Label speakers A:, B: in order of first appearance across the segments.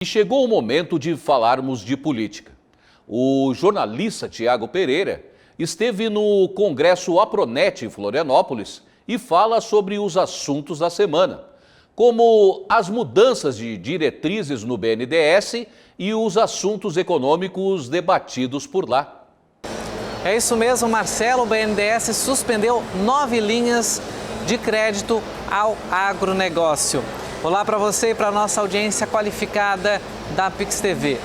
A: E chegou o momento de falarmos de política. O jornalista Tiago Pereira esteve no Congresso Apronet em Florianópolis e fala sobre os assuntos da semana, como as mudanças de diretrizes no BNDES e os assuntos econômicos debatidos por lá.
B: É isso mesmo, Marcelo. O BNDES suspendeu 9 linhas de crédito ao agronegócio. Olá para você e para a nossa audiência qualificada da Pix TV.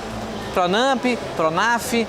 B: Pronamp, Pronaf,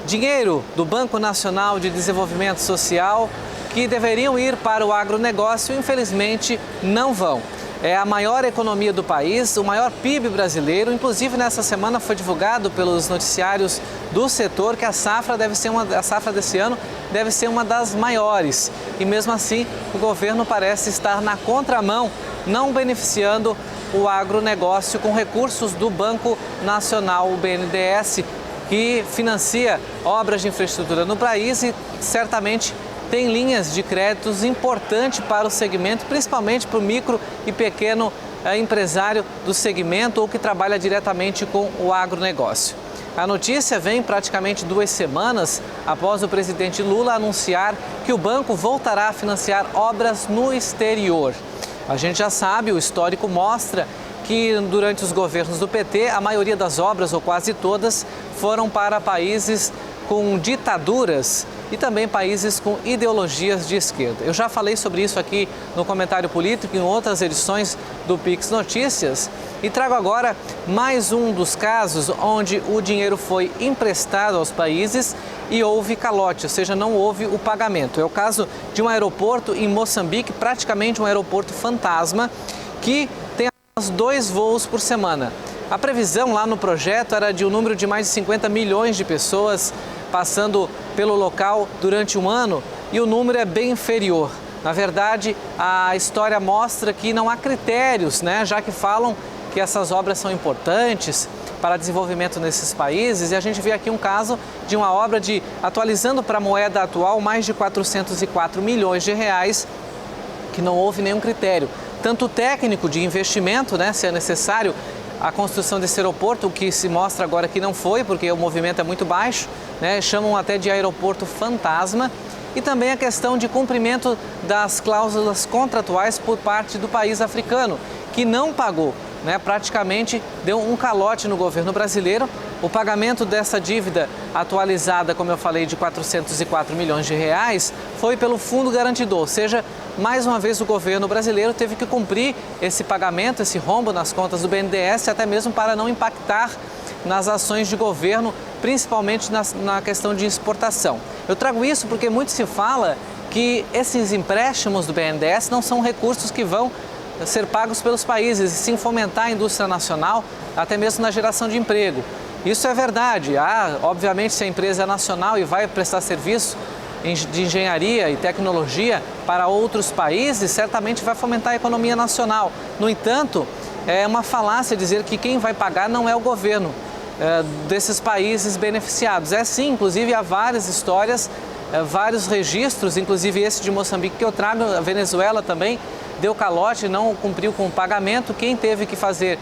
B: dinheiro do Banco Nacional de Desenvolvimento Social que deveriam ir para o agronegócio, infelizmente não vão. É a maior economia do país, o maior PIB brasileiro. Inclusive, nessa semana foi divulgado pelos noticiários do setor que a safra desse ano deve ser uma das maiores. E mesmo assim, o governo parece estar na contramão, não beneficiando o agronegócio com recursos do Banco Nacional, o BNDES, que financia obras de infraestrutura no país e certamente tem linhas de créditos importantes para o segmento, principalmente para o micro e pequeno empresário do segmento ou que trabalha diretamente com o agronegócio. A notícia vem praticamente 2 semanas após o presidente Lula anunciar que o banco voltará a financiar obras no exterior. A gente já sabe, o histórico mostra que durante os governos do PT, a maioria das obras, ou quase todas, foram para países com ditaduras e também países com ideologias de esquerda. Eu já falei sobre isso aqui no Comentário Político em outras edições do Pix Notícias e trago agora mais um dos casos onde o dinheiro foi emprestado aos países e houve calote, ou seja, não houve o pagamento. É o caso de um aeroporto em Moçambique, praticamente um aeroporto fantasma, que tem apenas 2 voos por semana. A previsão lá no projeto era de um número de mais de 50 milhões de pessoas passando pelo local durante um ano e o número é bem inferior. Na verdade, a história mostra que não há critérios, já que falam que essas obras são importantes para desenvolvimento nesses países, e a gente vê aqui um caso de uma obra de, atualizando para a moeda atual, mais de 404 milhões de reais, que não houve nenhum critério, tanto técnico de investimento, se é necessário a construção desse aeroporto, o que se mostra agora que não foi, porque o movimento é muito baixo, chamam até de aeroporto fantasma, e também a questão de cumprimento das cláusulas contratuais por parte do país africano, que não pagou, praticamente deu um calote no governo brasileiro. O pagamento dessa dívida atualizada, como eu falei, de 404 milhões de reais, foi pelo Fundo Garantidor, ou seja, mais uma vez o governo brasileiro teve que cumprir esse pagamento, esse rombo nas contas do BNDES, até mesmo para não impactar nas ações de governo, principalmente na questão de exportação. Eu trago isso porque muito se fala que esses empréstimos do BNDES não são recursos que vão ser pagos pelos países, e sim fomentar a indústria nacional, até mesmo na geração de emprego. Isso é verdade. Obviamente, se a empresa é nacional e vai prestar serviço de engenharia e tecnologia para outros países, certamente vai fomentar a economia nacional. No entanto, é uma falácia dizer que quem vai pagar não é o governo desses países beneficiados. É sim, inclusive há várias histórias, vários registros, inclusive esse de Moçambique que eu trago, a Venezuela também deu calote, não cumpriu com o pagamento. Quem teve que fazer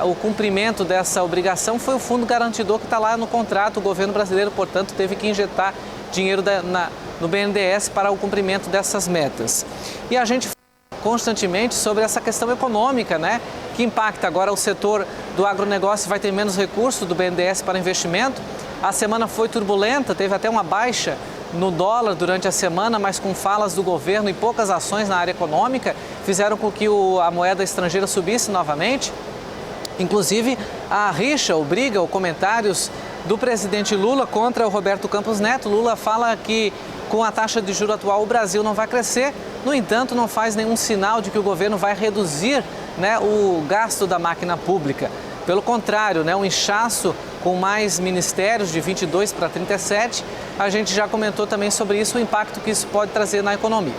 B: o cumprimento dessa obrigação foi o Fundo Garantidor, que está lá no contrato. O governo brasileiro, portanto, teve que injetar dinheiro no BNDES para o cumprimento dessas metas. E a gente fala constantemente sobre essa questão econômica, que impacta agora o setor do agronegócio, vai ter menos recursos do BNDES para investimento. A semana foi turbulenta, teve até uma baixa no dólar durante a semana, mas com falas do governo e poucas ações na área econômica, fizeram com que a moeda estrangeira subisse novamente. Inclusive, a rixa, ou briga, ou comentários do presidente Lula contra o Roberto Campos Neto. Lula fala que com a taxa de juros atual o Brasil não vai crescer, no entanto não faz nenhum sinal de que o governo vai reduzir o gasto da máquina pública. Pelo contrário, um inchaço com mais ministérios de 22 para 37, a gente já comentou também sobre isso, o impacto que isso pode trazer na economia.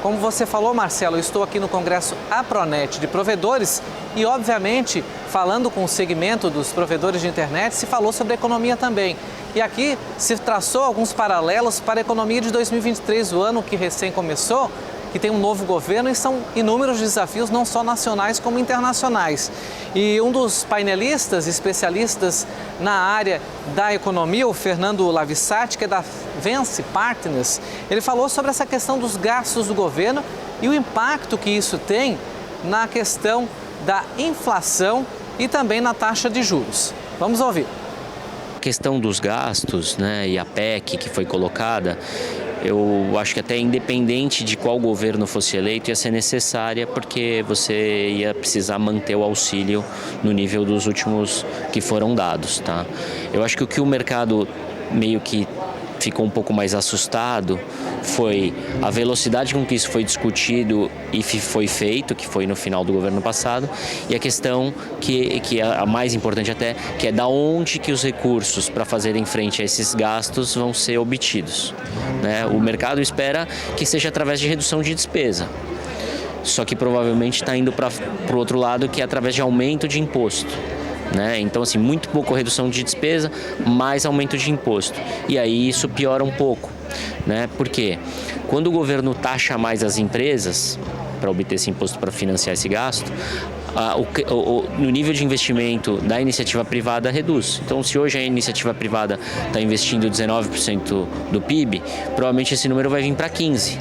B: Como você falou, Marcelo, eu estou aqui no Congresso Apronet de provedores e, obviamente, falando com o segmento dos provedores de internet, se falou sobre a economia também. E aqui se traçou alguns paralelos para a economia de 2023, o ano que recém começou, que tem um novo governo e são inúmeros desafios, não só nacionais como internacionais. E um dos painelistas, especialistas na área da economia, o Fernando Lavissati, que é da Vence Partners, ele falou sobre essa questão dos gastos do governo e o impacto que isso tem na questão da inflação e também na taxa de juros. Vamos ouvir.
C: A questão dos gastos, né, e a PEC que foi colocada, eu acho que até independente de qual governo fosse eleito ia ser necessária, porque você ia precisar manter o auxílio no nível dos últimos que foram dados, tá? Eu acho que o que o mercado meio que ficou um pouco mais assustado foi a velocidade com que isso foi discutido e foi feito, que foi no final do governo passado, e a questão que é a mais importante até, que é da onde que os recursos para fazerem frente a esses gastos vão ser obtidos, né? O mercado espera que seja através de redução de despesa, só que provavelmente está indo para o outro lado, que é através de aumento de imposto. Né? Então, assim, muito pouco redução de despesa, mais aumento de imposto. E aí isso piora um pouco, né? Porque quando o governo taxa mais as empresas para obter esse imposto para financiar esse gasto, no nível de investimento da iniciativa privada reduz. Então, se hoje a iniciativa privada está investindo 19% do PIB, provavelmente esse número vai vir para 15%.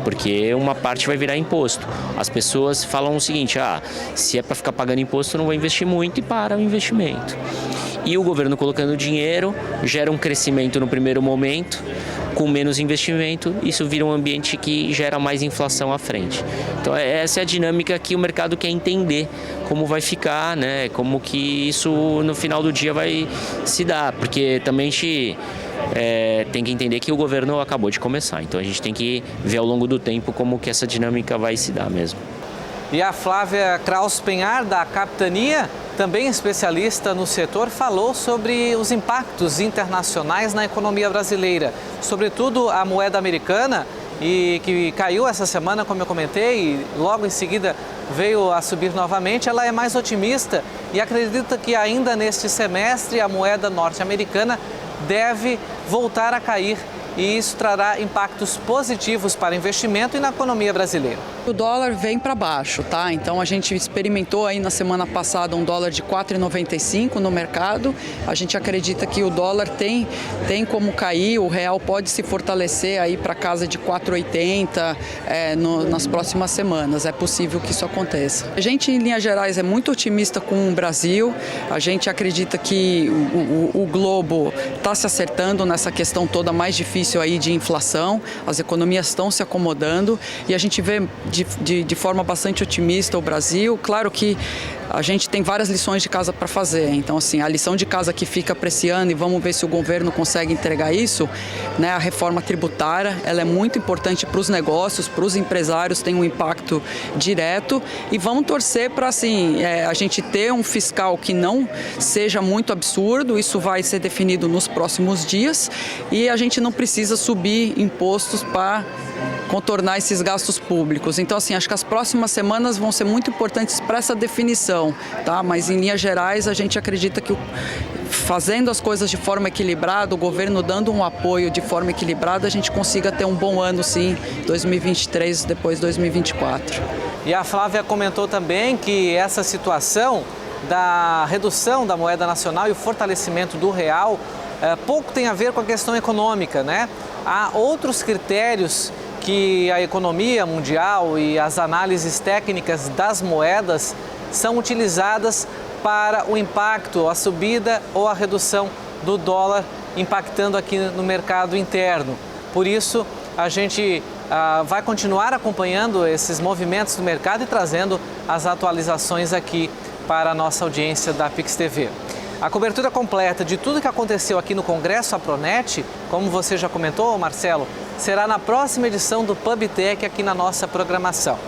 C: Porque uma parte vai virar imposto. As pessoas falam o seguinte, se é para ficar pagando imposto, eu não vou investir muito, e para o investimento. E o governo colocando dinheiro gera um crescimento no primeiro momento, com menos investimento, isso vira um ambiente que gera mais inflação à frente. Então essa é a dinâmica que o mercado quer entender como vai ficar, né? Como que isso no final do dia vai se dar, porque também tem que entender que o governo acabou de começar, então a gente tem que ver ao longo do tempo como que essa dinâmica vai se dar mesmo.
B: E a Flávia Kraus Penhar, da Capitania, também especialista no setor, falou sobre os impactos internacionais na economia brasileira, sobretudo a moeda americana, e que caiu essa semana, como eu comentei, e logo em seguida veio a subir novamente. Ela é mais otimista e acredita que ainda neste semestre a moeda norte-americana deve voltar a cair, e isso trará impactos positivos para investimento e na economia brasileira.
D: O dólar vem para baixo, tá? Então a gente experimentou aí na semana passada um dólar de 4,95 no mercado. A gente acredita que o dólar tem como cair, o real pode se fortalecer aí para casa de 4,80 nas próximas semanas. É possível que isso aconteça. A gente, em linhas gerais, é muito otimista com o Brasil. A gente acredita que o globo está se acertando nessa questão toda mais difícil aí de inflação. As economias estão se acomodando e a gente vê de forma bastante otimista o Brasil. Claro que a gente tem várias lições de casa para fazer, então assim, a lição de casa que fica para esse ano, e vamos ver se o governo consegue entregar isso, né? A reforma tributária, ela é muito importante para os negócios, para os empresários, tem um impacto direto, e vamos torcer para assim, a gente ter um fiscal que não seja muito absurdo. Isso vai ser definido nos próximos dias, e a gente não precisa subir impostos para contornar esses gastos públicos. Então, assim, acho que as próximas semanas vão ser muito importantes para essa definição, tá? Mas, em linhas gerais, a gente acredita que fazendo as coisas de forma equilibrada, o governo dando um apoio de forma equilibrada, a gente consiga ter um bom ano, sim, 2023, depois 2024.
B: E a Flávia comentou também que essa situação da redução da moeda nacional e o fortalecimento do real pouco tem a ver com a questão econômica, né? Há outros critérios que a economia mundial e as análises técnicas das moedas são utilizadas para o impacto, a subida ou a redução do dólar, impactando aqui no mercado interno. Por isso, a gente vai continuar acompanhando esses movimentos do mercado e trazendo as atualizações aqui para a nossa audiência da Pix TV. A cobertura completa de tudo que aconteceu aqui no Congresso APRONET, como você já comentou, Marcelo, será na próxima edição do PubTech aqui na nossa programação.